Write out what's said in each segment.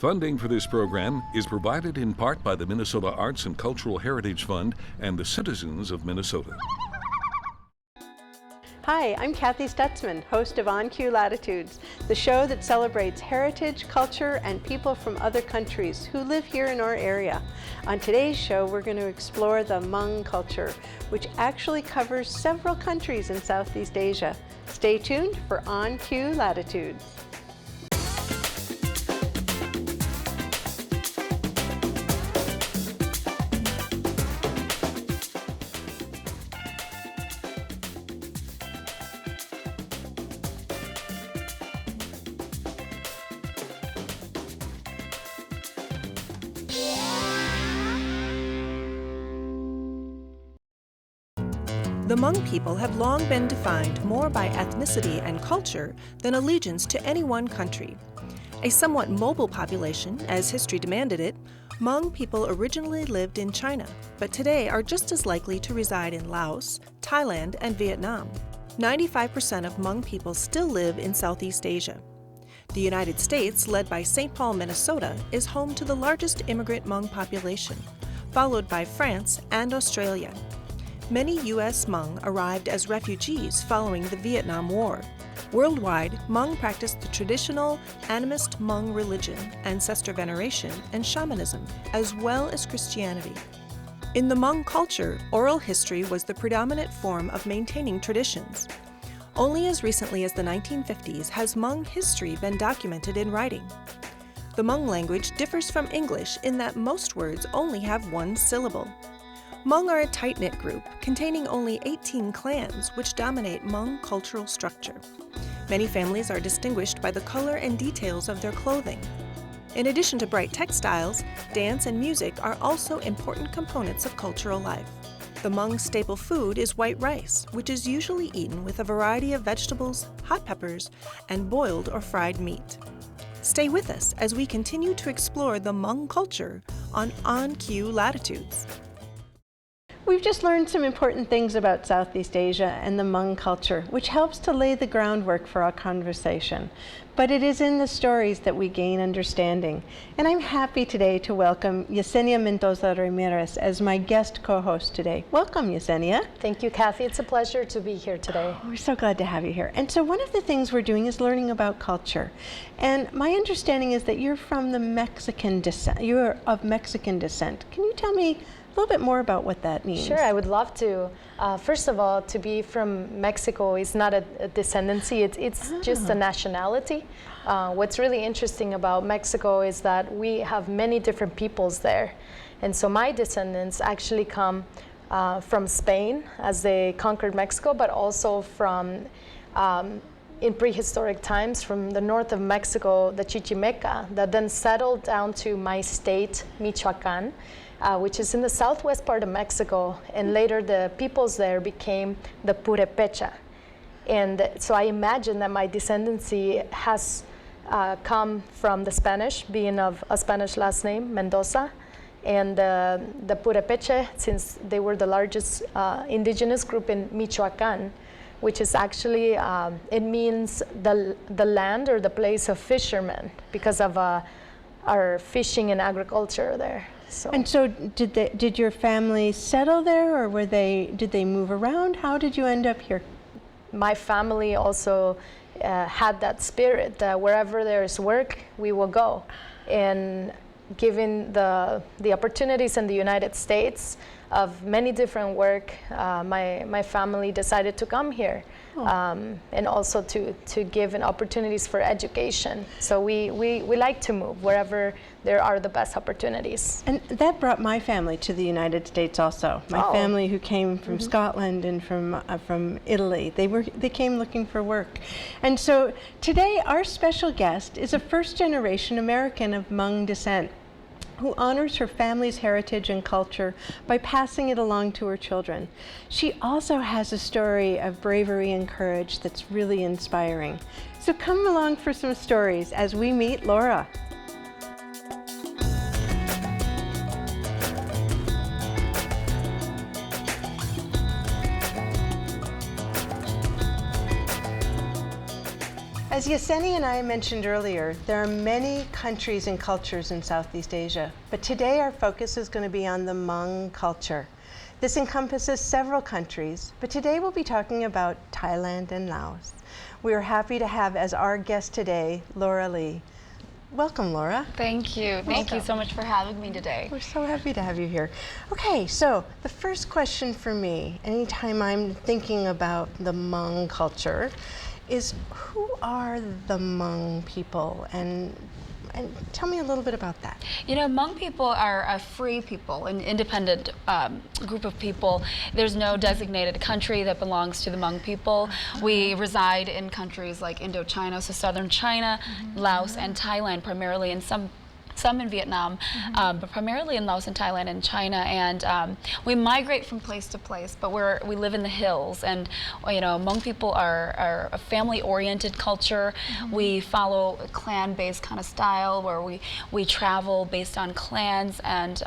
Funding for this program is provided in part by the Minnesota Arts and Cultural Heritage Fund and the citizens of Minnesota. Hi, I'm Kathy Stutzman, host of On Cue Latitudes, the show that celebrates heritage, culture, and people from other countries who live here in our area. On today's show, we're going to explore the Hmong culture, which actually covers several countries in Southeast Asia. Stay tuned for On Cue Latitudes. The Hmong people have long been defined more by ethnicity and culture than allegiance to any one country. A somewhat mobile population, as history demanded it, Hmong people originally lived in China, but today are just as likely to reside in Laos, Thailand, and Vietnam. 95% of Hmong people still live in Southeast Asia. The United States, led by St. Paul, Minnesota, is home to the largest immigrant Hmong population, followed by France and Australia. Many U.S. Hmong arrived as refugees following the Vietnam War. Worldwide, Hmong practiced the traditional animist Hmong religion, ancestor veneration, and shamanism, as well as Christianity. In the Hmong culture, oral history was the predominant form of maintaining traditions. Only as recently as the 1950s has Hmong history been documented in writing. The Hmong language differs from English in that most words only have one syllable. Hmong are a tight-knit group containing only 18 clans which dominate Hmong cultural structure. Many families are distinguished by the color and details of their clothing. In addition to bright textiles, dance and music are also important components of cultural life. The Hmong staple food is white rice, which is usually eaten with a variety of vegetables, hot peppers, and boiled or fried meat. Stay with us as we continue to explore the Hmong culture on Cue Latitudes. We've just learned some important things about Southeast Asia and the Hmong culture, which helps to lay the groundwork for our conversation. But it is in the stories that we gain understanding. And I'm happy today to welcome Yesenia Mendoza Ramirez as my guest co-host today. Welcome, Yesenia. Thank you, Kathy. It's a pleasure to be here today. Oh, we're so glad to have you here. And so one of the things we're doing is learning about culture. And my understanding is that you're from the Mexican descent. You're of Mexican descent. Can you tell me a little bit more about what that means? Sure, I would love to. First of all, to be from Mexico is not a descendancy, it's just a nationality. What's really interesting about Mexico is that we have many different peoples there. And so my descendants actually come from Spain as they conquered Mexico, but also from, in prehistoric times, from the north of Mexico, the Chichimeca, that then settled down to my state, Michoacan, which is in the southwest part of Mexico, and later the peoples there became the Purepecha. And so I imagine that my descendancy has come from the Spanish, being of a Spanish last name, Mendoza, and the Purepecha, since they were the largest indigenous group in Michoacan, which is actually, it means the land or the place of fishermen because of our fishing and agriculture there. So. And so did your family settle there, or did they move around? How did you end up here? My family also had that spirit that wherever there's work, we will go. And given the opportunities in the United States of many different work, my family decided to come here. And also to give opportunities for education. So we like to move wherever there are the best opportunities. And that brought my family to the United States also. My family, who came from Scotland and from Italy, they came looking for work. And so today our special guest is a first-generation American of Hmong descent, who honors her family's heritage and culture by passing it along to her children. She also has a story of bravery and courage that's really inspiring. So come along for some stories as we meet Laura. As Yesenia and I mentioned earlier, there are many countries and cultures in Southeast Asia, but today our focus is going to be on the Hmong culture. This encompasses several countries, but today we'll be talking about Thailand and Laos. We are happy to have as our guest today, Laura Lee. Welcome, Laura. Thank you. Thank you so much for having me today. We're so happy to have you here. Okay, so the first question for me, anytime I'm thinking about the Hmong culture, is who are the Hmong people, and tell me a little bit about that. You know, Hmong people are a free people, an independent group of people. There's no designated country that belongs to the Hmong people. We reside in countries like Indochina, so southern China, Laos, and Thailand primarily, and some in Vietnam, but primarily in Laos and Thailand and China. And we migrate from place to place, but we live in the hills. And you know, Hmong people are a family-oriented culture. We follow a clan-based kind of style where we travel based on clans, and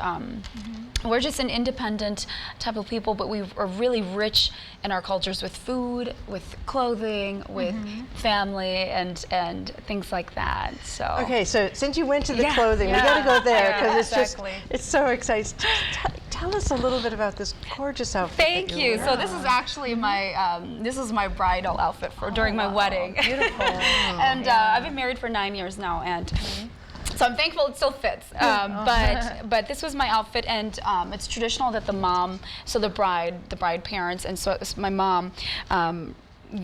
we're just an independent type of people, but we are really rich in our cultures with food, with clothing, with family, and things like that. So okay, so since you went to the clothing, we got to go there because it's so exciting. Tell us a little bit about this gorgeous outfit. Thank you. So this is actually my bridal outfit for during my wedding. Beautiful. And I've been married for 9 years now, and so I'm thankful it still fits. But this was my outfit, and it's traditional that the bride parents, and so my mom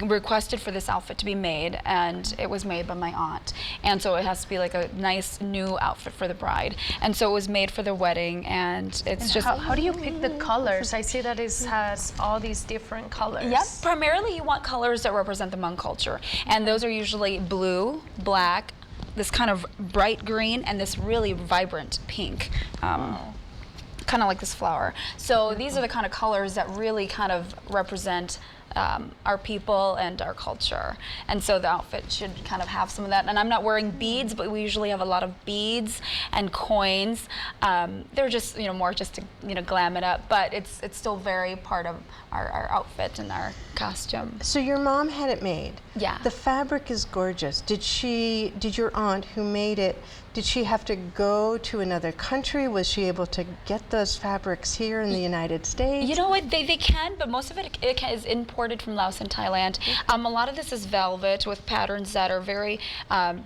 requested for this outfit to be made, and it was made by my aunt, and so it has to be like a nice new outfit for the bride, and so it was made for the wedding. And it's just how do you pick the colors? I see that it has all these different colors. Yep, primarily you want colors that represent the Hmong culture, and those are usually blue, black, this kind of bright green, and this really vibrant pink. Kind of like this flower. So these are the kind of colors that really kind of represent our people and our culture. And so the outfit should kind of have some of that. And I'm not wearing beads, but we usually have a lot of beads and coins. They're just, more just to, glam it up, but it's still very part of our outfit and our costume. So your mom had it made. Yeah. The fabric is gorgeous. Did your aunt who made it, did she have to go to another country? Was she able to get those fabrics here in the United States? You know what, they can, but most of it is imported from Laos and Thailand. A lot of this is velvet with patterns that are very,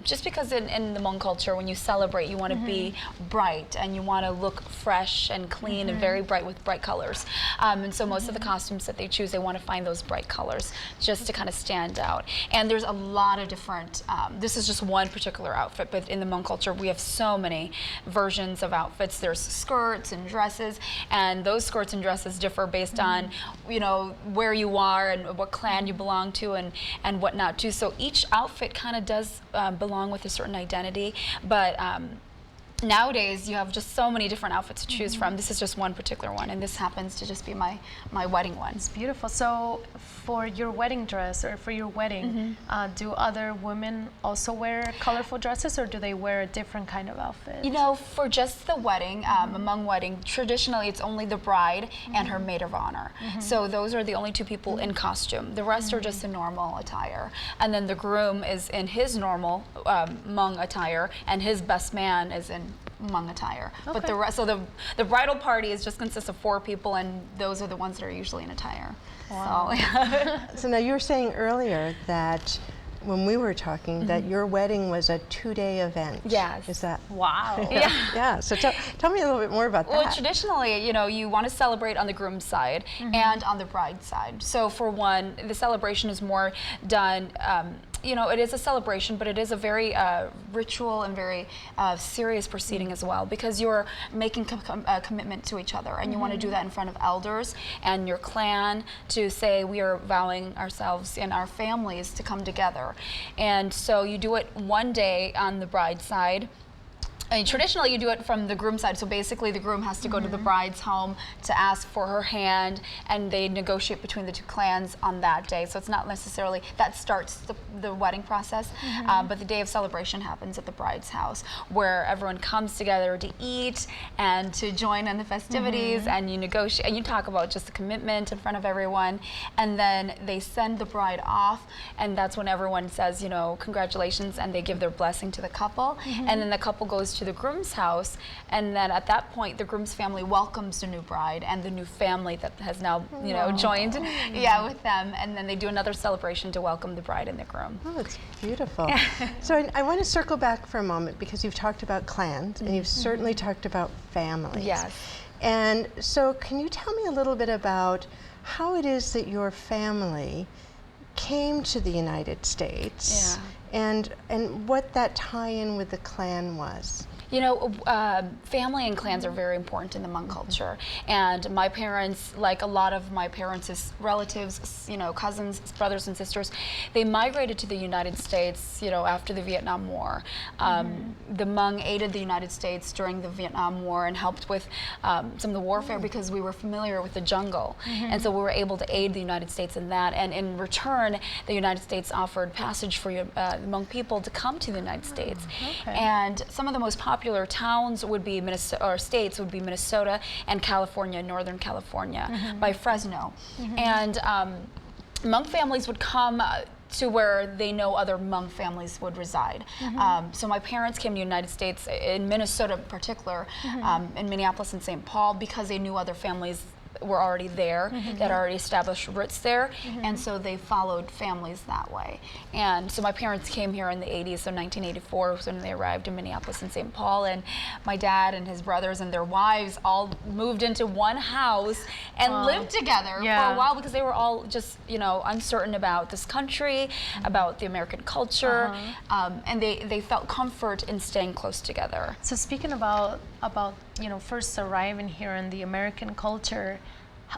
just because in the Hmong culture, when you celebrate, you want to be bright, and you want to look fresh and clean and very bright with bright colors. And so most of the costumes that they choose, they want to find those bright colors just to kind of stand out. And there's a lot of different, this is just one particular outfit, but in the Hmong culture, we have so many versions of outfits. There's skirts and dresses, and those skirts and dresses differ based on, where you are and what clan you belong to and whatnot too. So each outfit kind of does belong with a certain identity, but nowadays you have just so many different outfits to choose from. This is just one particular one, and this happens to just be my wedding one. It's beautiful. So for your wedding dress, or for your wedding, do other women also wear colorful dresses, or do they wear a different kind of outfit? For just the wedding, Hmong wedding, traditionally it's only the bride and her maid of honor. So those are the only two people in costume. The rest are just in normal attire. And then the groom is in his normal Hmong attire, and his best man is in Hmong attire. But the rest, so the bridal party consists of 4 people, and those are the ones that are usually in attire. Wow. So now you were saying earlier that when we were talking that your wedding was a 2-day event. Yes. Is that? Wow. Yeah. So tell me a little bit more about that. Well, traditionally, you want to celebrate on the groom's side and on the bride's side. So for one, the celebration is more done, it is a celebration, but it is a very ritual and very serious proceeding as well, because you're making a commitment to each other, and you want to do that in front of elders and your clan to say we are vowing ourselves and our families to come together. And so you do it one day on the bride's side, Traditionally, you do it from the groom side. So basically, the groom has to go to the bride's home to ask for her hand, and they negotiate between the two clans on that day. So it's not necessarily that starts the wedding process, but the day of celebration happens at the bride's house, where everyone comes together to eat and to join in the festivities, and you negotiate and you talk about just the commitment in front of everyone, and then they send the bride off, and that's when everyone says, you know, congratulations, and they give their blessing to the couple, and then the couple goes to the groom's house, and then at that point the groom's family welcomes the new bride and the new family that has now, you know, joined with them, and then they do another celebration to welcome the bride and the groom. Oh, it's beautiful. So I want to circle back for a moment, because you've talked about clans and you've certainly talked about families. Yes. And so can you tell me a little bit about how it is that your family came to the United States, and what that tie-in with the clan was? You know, family and clans are very important in the Hmong culture. And my parents, like a lot of my parents' relatives, you know, cousins, brothers and sisters, they migrated to the United States, you know, after the Vietnam War. The Hmong aided the United States during the Vietnam War and helped with some of the warfare because we were familiar with the jungle. And so we were able to aid the United States in that. And in return, the United States offered passage for the Hmong people to come to the United States. And some of the most popular towns would be states would be Minnesota and California, Northern California, by Fresno. And Hmong families would come to where they know other Hmong families would reside. So my parents came to the United States, in Minnesota in particular, in Minneapolis and St. Paul, because they knew other families were already there, that already established roots there, and so they followed families that way. And so my parents came here in the 80s, so 1984 was when they arrived in Minneapolis and St. Paul, and my dad and his brothers and their wives all moved into one house and lived together for a while, because they were all just, you know, uncertain about this country, about the American culture, and they felt comfort in staying close together. So speaking about you know, first arriving here in the American culture,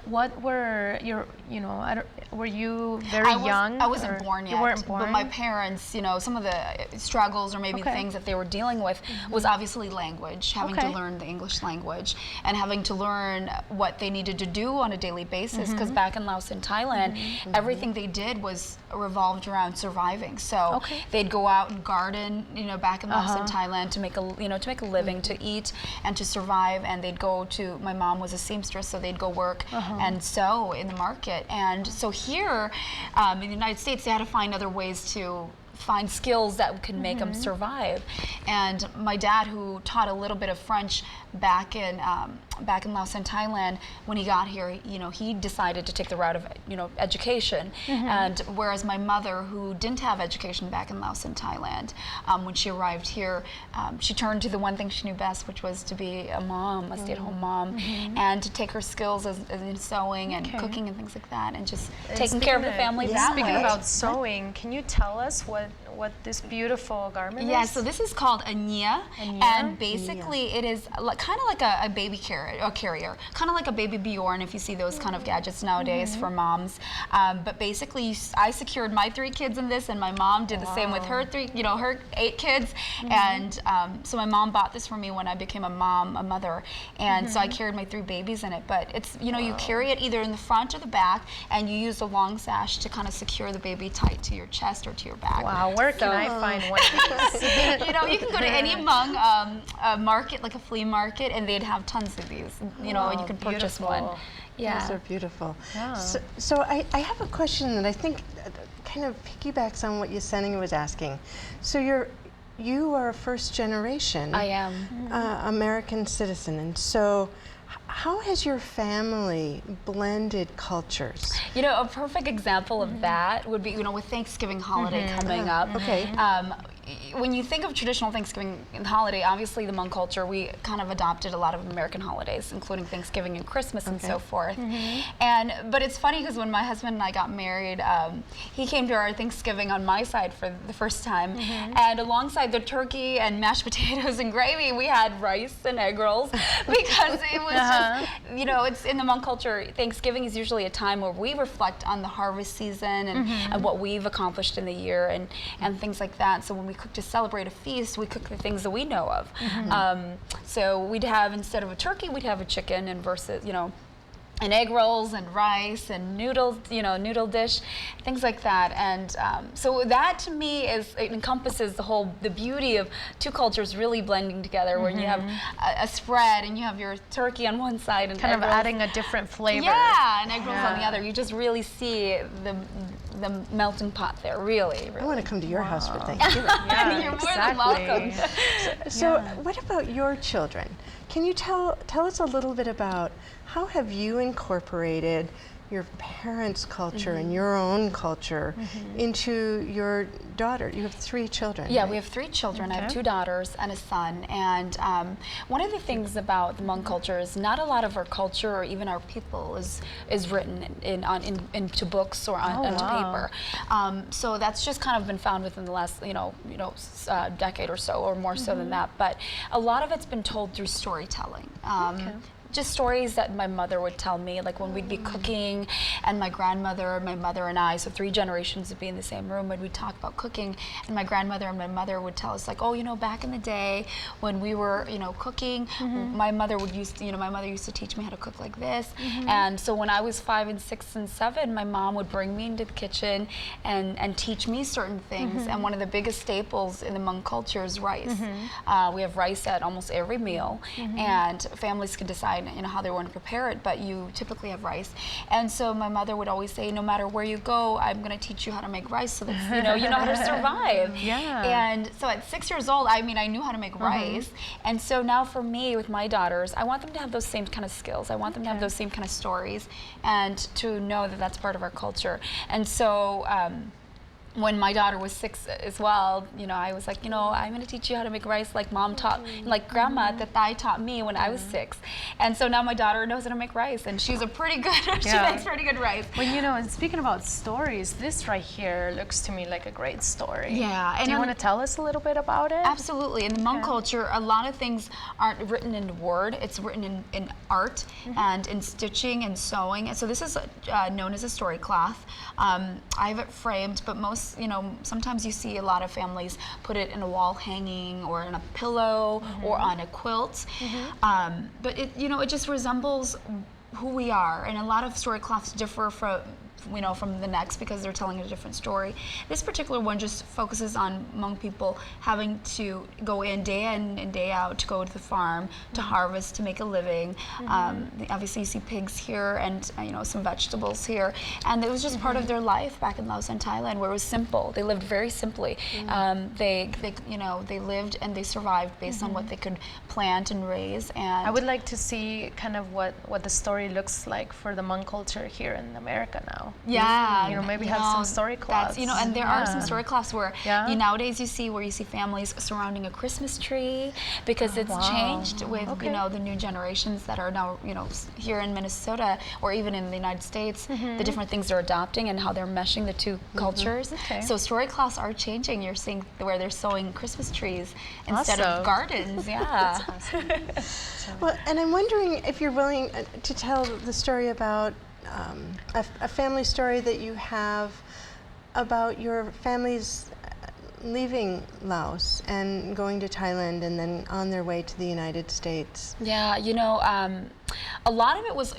what were your, you know, were you very young? I wasn't born yet. You weren't born? But my parents, you know, some of the struggles or maybe things that they were dealing with was obviously language, having to learn the English language and having to learn what they needed to do on a daily basis, because back in Laos and Thailand, everything they did was revolved around surviving. So they'd go out and garden, you know, back in Laos and Thailand to make a living, to eat and to survive, and they'd go to, my mom was a seamstress, so they'd go work and sew in the market. And so here in the United States, they had to find other ways to find skills that could make them survive. And my dad, who taught a little bit of French back in Laos and Thailand, when he got here, you know, he decided to take the route of, you know, education. And whereas my mother, who didn't have education back in Laos and Thailand, when she arrived here, she turned to the one thing she knew best, which was to be a mom, a stay-at-home mom, and to take her skills as in sewing and cooking and things like that, and just taking care of the family that way. Speaking about sewing, can you tell us what this beautiful garment is? Yeah, so this is called a nia, and basically it is kind of like a baby carrier, kind of like a baby Bjorn, if you see those kind of gadgets nowadays for moms. But basically, I secured my 3 kids in this, and my mom did the same with her her 8 kids. And so my mom bought this for me when I became a mother, and so I carried my 3 babies in it. But it's, you know, you carry it either in the front or the back, and you use a long sash to kind of secure the baby tight to your chest or to your back. Wow, where can I find one of these? You know, you can go to any Hmong market, like a flea market, and they'd have tons of these. You know, and you can purchase one. Yeah, those are beautiful. Yeah. So I have a question that I think kind of piggybacks on what Yesenia was asking. So you are a first generation. I am. American citizen, and so how has your family blended cultures? You know, a perfect example of that would be, you know, with Thanksgiving holiday coming up. When you think of traditional Thanksgiving holiday, obviously the Hmong culture, we kind of adopted a lot of American holidays, including Thanksgiving and Christmas and so forth. But it's funny because when my husband and I got married, he came to our Thanksgiving on my side for the first time, and alongside the turkey and mashed potatoes and gravy, we had rice and egg rolls, because it was just, you know, it's in the Hmong culture, Thanksgiving is usually a time where we reflect on the harvest season and what we've accomplished in the year and things like that. So when we cook to celebrate a feast, we cook the things that we know of. So we'd have, instead of a turkey, we'd have a chicken, and versus, and egg rolls and rice and noodles, noodle dish, things like that. And so that to me it encompasses the beauty of two cultures really blending together, where you have a spread and you have your turkey on one side and kind of egg rolls. adding a different flavor. Yeah, and egg rolls on the other. You just really see the melting pot there, really. I want to come to your house for Thanksgiving. Yeah, You're more than welcome. So what about your children? Can you tell us a little bit about how have you incorporated your parents' culture and your own culture into your daughter? You have 3 children. Yeah, right? we have 3 children. I have 2 daughters and a son. And one of the things about the Hmong culture is not a lot of our culture or even our people is written into books or onto paper. So that's just kind of been found within the last decade or so, or more so than that. But a lot of it's been told through storytelling. Just stories that my mother would tell me, like when we'd be cooking, and my grandmother, my mother and I, so 3 generations would be in the same room, and we'd talk about cooking, and my grandmother and my mother would tell us, like, oh, back in the day when we were, cooking, my mother used to teach me how to cook like this. And so when I was 5 and 6 and 7, my mom would bring me into the kitchen and teach me certain things. And one of the biggest staples in the Hmong culture is rice. We have rice at almost every meal, and families can decide how they want to prepare it, but you typically have rice. And so my mother would always say, no matter where you go, I'm going to teach you how to make rice so that you know how to survive. And so at 6 years old, I knew how to make rice. And so now for me, with my daughters, I want them to have those same kind of skills. I want them to have those same kind of stories, and to know that that's part of our culture. And so when my daughter was 6 as well, I was like, I'm going to teach you how to make rice like mom taught, like grandma that I taught me when I was 6. And so now my daughter knows how to make rice, and she's she makes pretty good rice. Well, and speaking about stories, this right here looks to me like a great story. Yeah. And do you want to tell us a little bit about it? Absolutely. In the Hmong culture, a lot of things aren't written in word. It's written in art and in stitching and sewing. And so this is known as a story cloth. I have it framed, but sometimes you see a lot of families put it in a wall hanging or in a pillow or on a quilt. But it just resembles who we are. And a lot of story cloths differ from the next because they're telling a different story. This particular one just focuses on Hmong people having to go in and day out to go to the farm to harvest, to make a living. Obviously you see pigs here and some vegetables here, and it was just part of their life back in Laos and Thailand, where it was simple. They lived very simply. They lived and they survived based on what they could plant and raise. And I would like to see kind of what the story looks like for the Hmong culture here in America now. Yeah, maybe have some story cloths. And there are some story cloths where nowadays you see families surrounding a Christmas tree, because it's changed with the new generations that are now here in Minnesota or even in the United States, the different things they're adopting and how they're meshing the two cultures. So story cloths are changing. You're seeing where they're sewing Christmas trees instead of gardens. Yeah. That's awesome. Well, and I'm wondering if you're willing to tell the story about a family story that you have about your family's leaving Laos and going to Thailand and then on their way to the United States. Yeah, a lot of it was,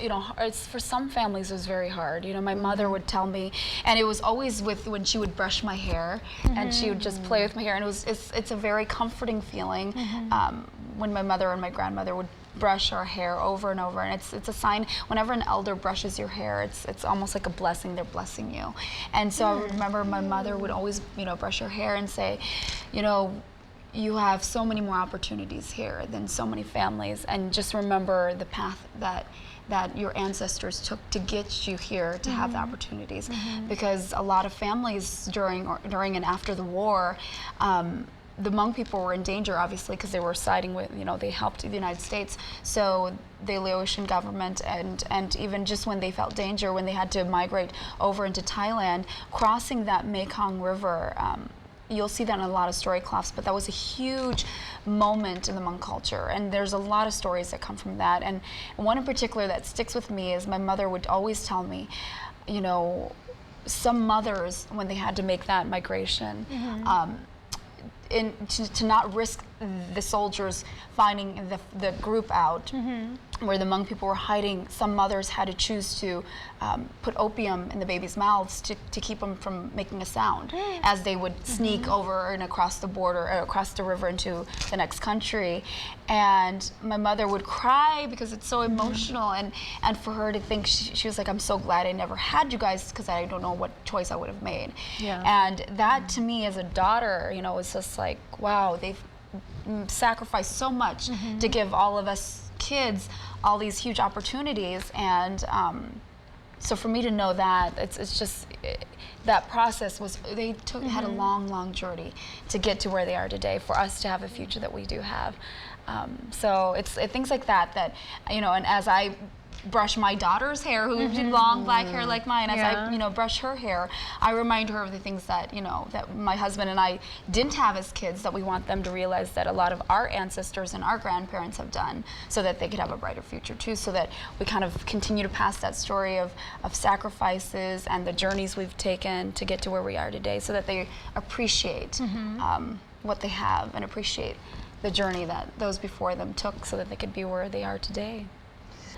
for some families it was very hard. My mother would tell me, and it was always when she would brush my hair and she would just play with my hair, and it's a very comforting feeling when my mother and my grandmother would brush our hair over and over, and it's a sign whenever an elder brushes your hair, it's almost like a blessing. They're blessing you. And so I remember my mother would always brush her hair and say, you have so many more opportunities here than so many families, and just remember the path that your ancestors took to get you here to have the opportunities. Because a lot of families during and after the war, the Hmong people were in danger, obviously, because they were siding with, they helped the United States. So the Laotian government, and even just when they felt danger, when they had to migrate over into Thailand, crossing that Mekong River, you'll see that in a lot of story cloths, but that was a huge moment in the Hmong culture, and there's a lot of stories that come from that. And one in particular that sticks with me is my mother would always tell me, some mothers, when they had to make that migration, to not risk the soldiers finding the group out, where the Hmong people were hiding. Some mothers had to choose to put opium in the babies' mouths to keep them from making a sound as they would sneak over and across the border, across the river into the next country. And my mother would cry because it's so emotional, and for her to think, she was like, I'm so glad I never had you guys, because I don't know what choice I would have made. Yeah. And that to me as a daughter, you know, was just like, wow, they've sacrificed so much to give all of us kids all these huge opportunities. And so for me to know that, it's just, that process was, had a long journey to get to where they are today, for us to have a future that we do have. So it's things like that, you know, and as I brush my daughter's hair, who has long black hair like mine, as I, you know, brush her hair, I remind her of the things that, you know, that my husband and I didn't have as kids, that we want them to realize that a lot of our ancestors and our grandparents have done, so that they could have a brighter future too, so that we kind of continue to pass that story of sacrifices and the journeys we've taken to get to where we are today, so that they appreciate what they have, and appreciate the journey that those before them took, so that they could be where they are today.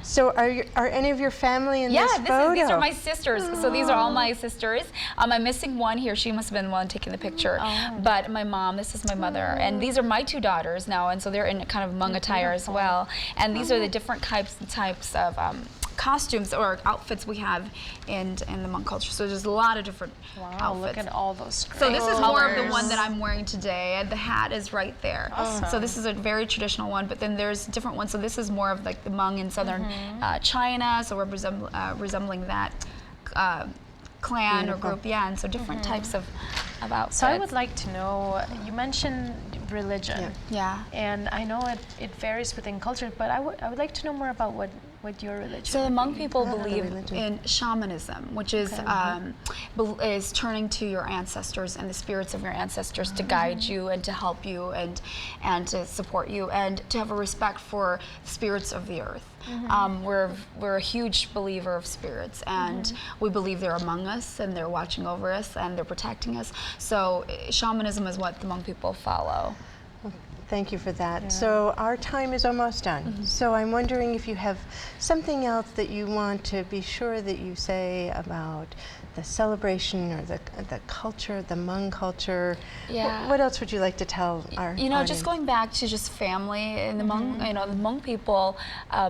So are any of your family in this photo? These are my sisters. So these are all my sisters. I'm missing one here. She must have been the one taking the picture. But my mom, this is my mother. And these are my two daughters now, and so they're in kind of Hmong attire as well. And these are the different types of costumes or outfits we have in the Hmong culture. So there's a lot of different outfits. Look at all those So this is more of the colors. one that I'm wearing today, and the hat is right there. Awesome. So this is a very traditional one, but then there's different ones. So this is more of like the Hmong in southern China, so we're resembling that clan or group, and so different types of outfits. So I would like to know, you mentioned religion. Yeah. And I know it varies within cultures, but I would like to know more about what your religion. So the Hmong people the believe religion. in shamanism, which is is turning to your ancestors and the spirits of your ancestors to guide you and to help you and to support you, and to have a respect for spirits of the earth. We're a huge believer of spirits, and we believe they're among us and they're watching over us and they're protecting us. So shamanism is what the Hmong people follow. Thank you for that. So our time is almost done. So I'm wondering if you have something else that you want to be sure that you say about the celebration or the culture, the Hmong culture. Yeah. What else would you like to tell our You know, audience? just going back to just family, and the Hmong, you know, the Hmong people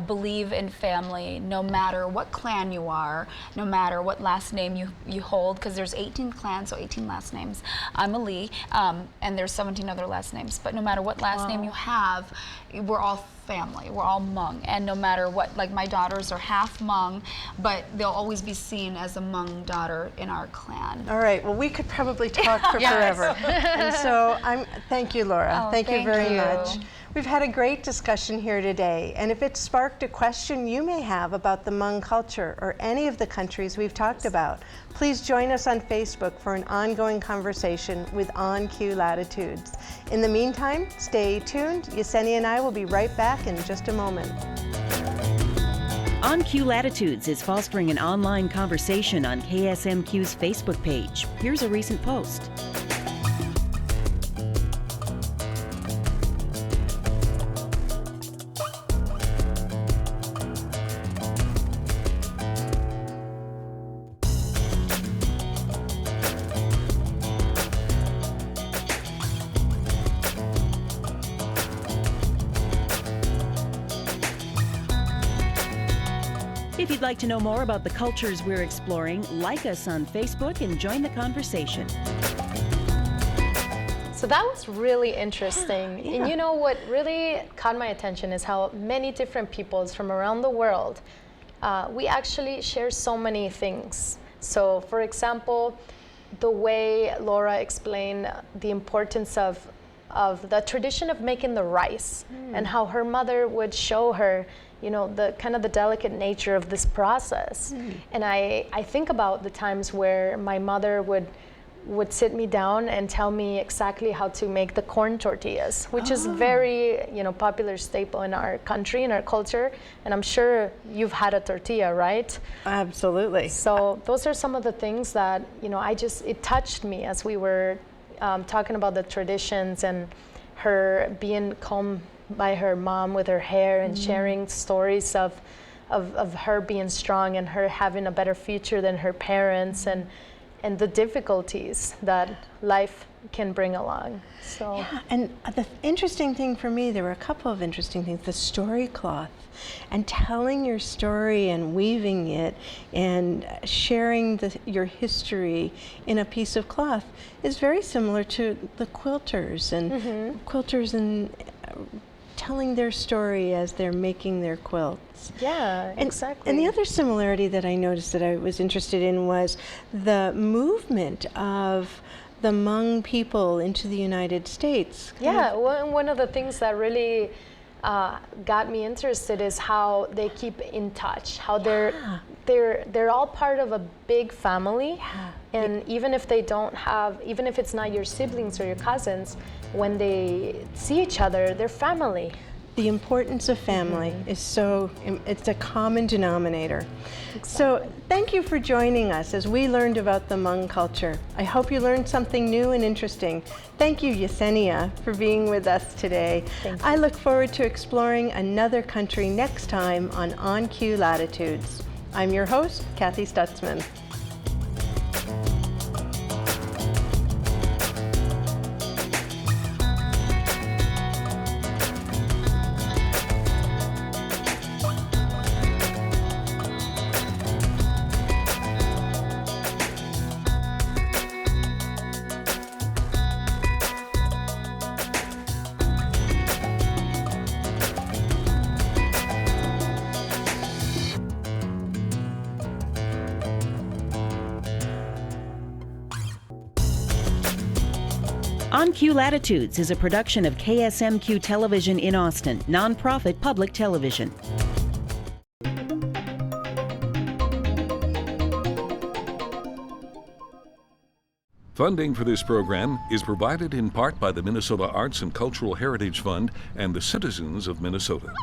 believe in family no matter what clan you are, no matter what last name you hold, because there's 18 clans, so 18 last names. I'm a Lee, and there's 17 other last names, but no matter what last name you have, we're all family. We're all Hmong, and no matter what, like my daughters are half Hmong, but they'll always be seen as a Hmong daughter in our clan. All right. Well, we could probably talk for forever. And so thank you, Laura. Oh, thank you very you. much. We've had a great discussion here today, and if it sparked a question you may have about the Hmong culture or any of the countries we've talked about, please join us on Facebook for an ongoing conversation with On Cue Latitudes. In the meantime, stay tuned. Yesenia and I will be right back in just a moment. On Cue Latitudes is fostering an online conversation on KSMQ's Facebook page. Here's a recent post. If you'd like to know more about the cultures we're exploring, like us on Facebook and join the conversation. So that was really interesting. And you know what really caught my attention is how many different peoples from around the world, we actually share so many things. So for example, the way Laura explained the importance of the tradition of making the rice and how her mother would show her, you know, the kind of the delicate nature of this process. And I think about the times where my mother would sit me down and tell me exactly how to make the corn tortillas, which is very, you know, popular staple in our country, in our culture. And I'm sure you've had a tortilla, right? Absolutely. So those are some of the things that, you know, it touched me as we were talking about the traditions and her being combed by her mom with her hair and sharing stories of her being strong and her having a better future than her parents, and the difficulties that life can bring along. So yeah, and the interesting thing for me, there were a couple of interesting things. The story cloth and telling your story and weaving it and sharing your history in a piece of cloth is very similar to the quilters and telling their story as they're making their quilts. yeah, exactly. And the other similarity that I noticed that I was interested in was the movement of the Hmong people into the United States. Yeah, one of the things that really got me interested is how they keep in touch, how they're all part of a big family. Yeah. And even if even if it's not your siblings or your cousins, when they see each other, they're family. The importance of family is it's a common denominator. So thank you for joining us as we learned about the Hmong culture. I hope you learned something new and interesting. Thank you, Yesenia, for being with us today. Thank you. I look forward to exploring another country next time on Cue Latitudes. I'm your host, Kathy Stutzman. On Cue Latitudes is a production of KSMQ Television in Austin, nonprofit public television. Funding for this program is provided in part by the Minnesota Arts and Cultural Heritage Fund and the citizens of Minnesota.